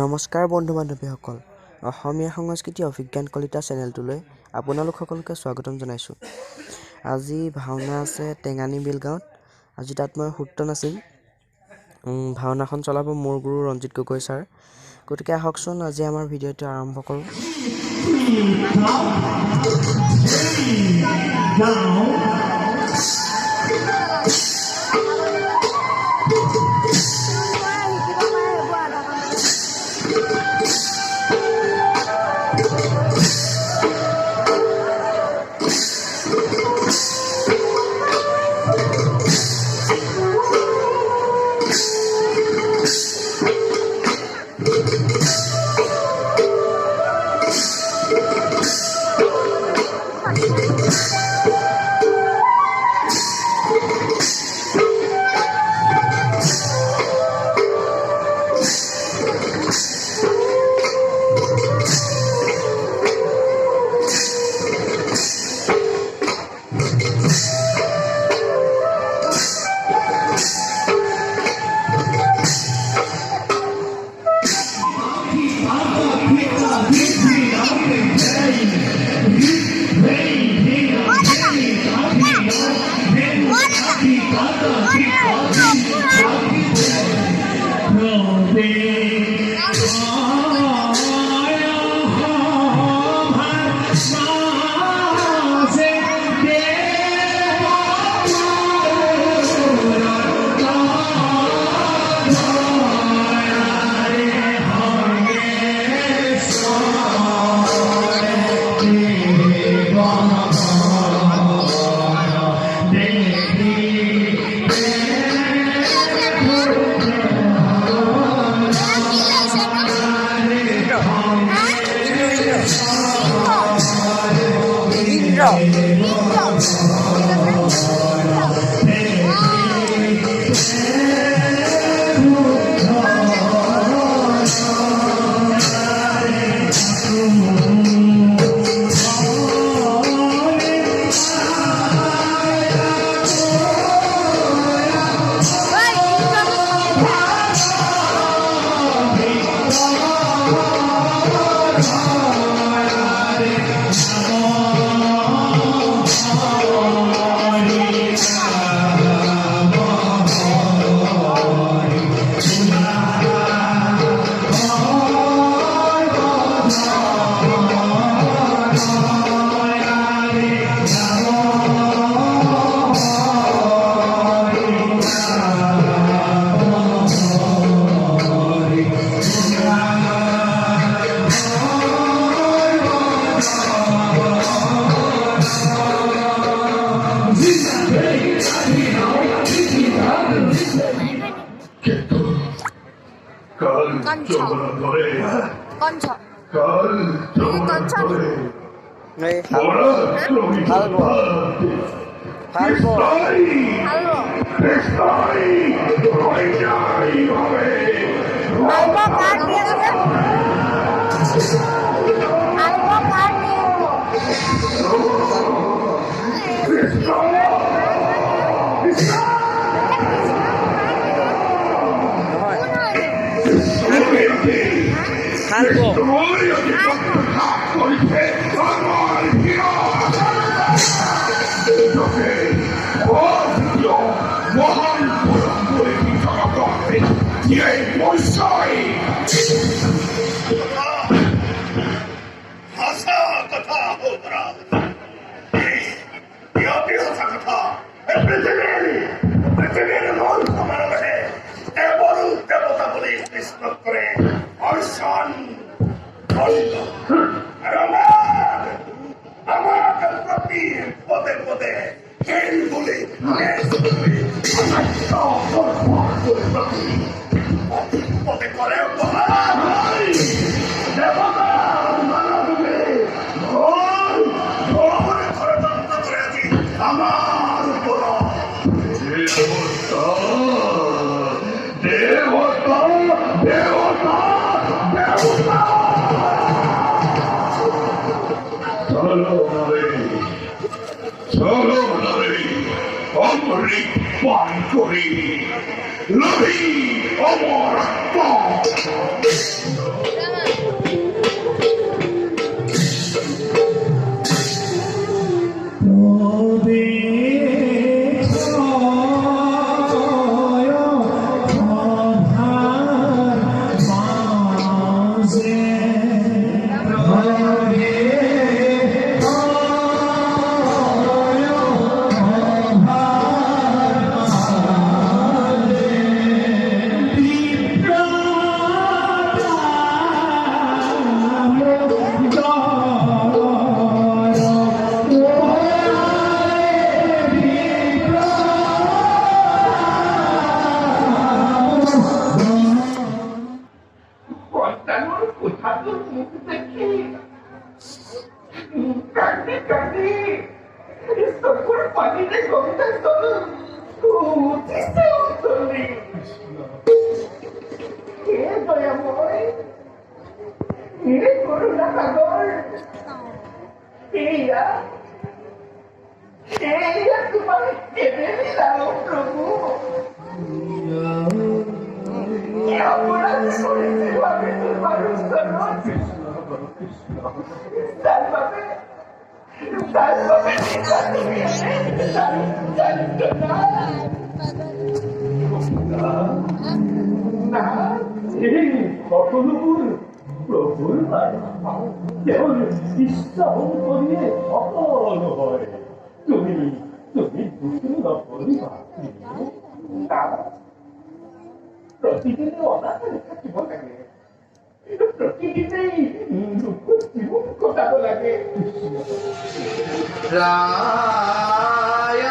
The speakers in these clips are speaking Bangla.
নমস্কাৰ বন্ধু বান্ধৱীসকল অসমীয়া সংস্কৃতি অভিজ্ঞান কলিতা চেনেলটোলৈ আপোনালোক সকলোকে স্বাগতম জনাইছোঁ। আজি ভাওনা আছে টেঙানী বিল গাঁৱত। আজি তাত মই সূত্ৰ নাচিম। ভাওনাখন চলাব মোৰ গুৰু ৰঞ্জিত গগৈ ছাৰ। গতিকে আহকচোন আজি আমাৰ ভিডিঅ'টো আৰম্ভ কৰোঁ। Loving, সন্তানের কোথাতুর মুখ দেখি কান্দি কান্দি চোখের পানিতে গঙ্গা জল উঠিতে উঠলি কে দয়াময় কে করুণা সাগর এইয়া তোমার কেঁদে দিলাম প্রভু অপরাধ করেছে ভাবে তোমার তার ভাবে না এই সকলপুর প্রভুর কেবল ইচ্ছা করিয়ে সফল হয় তুমি তুমি দুটো নকরিবা প্রতিদিনে অনাথ থাকিব লাগে প্রতিদিনেই দুঃখ জীবন কটাব লাগে রায়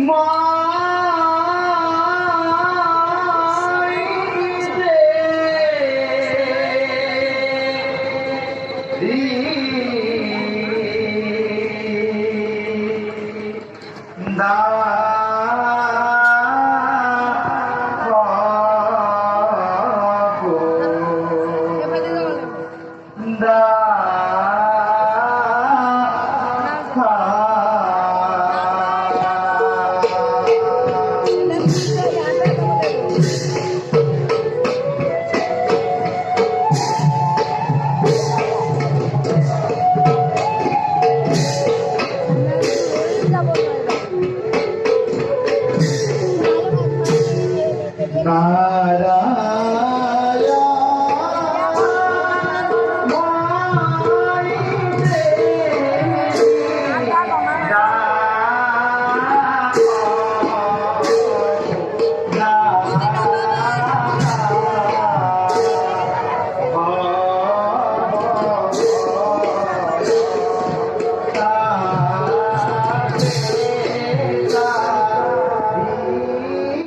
মা da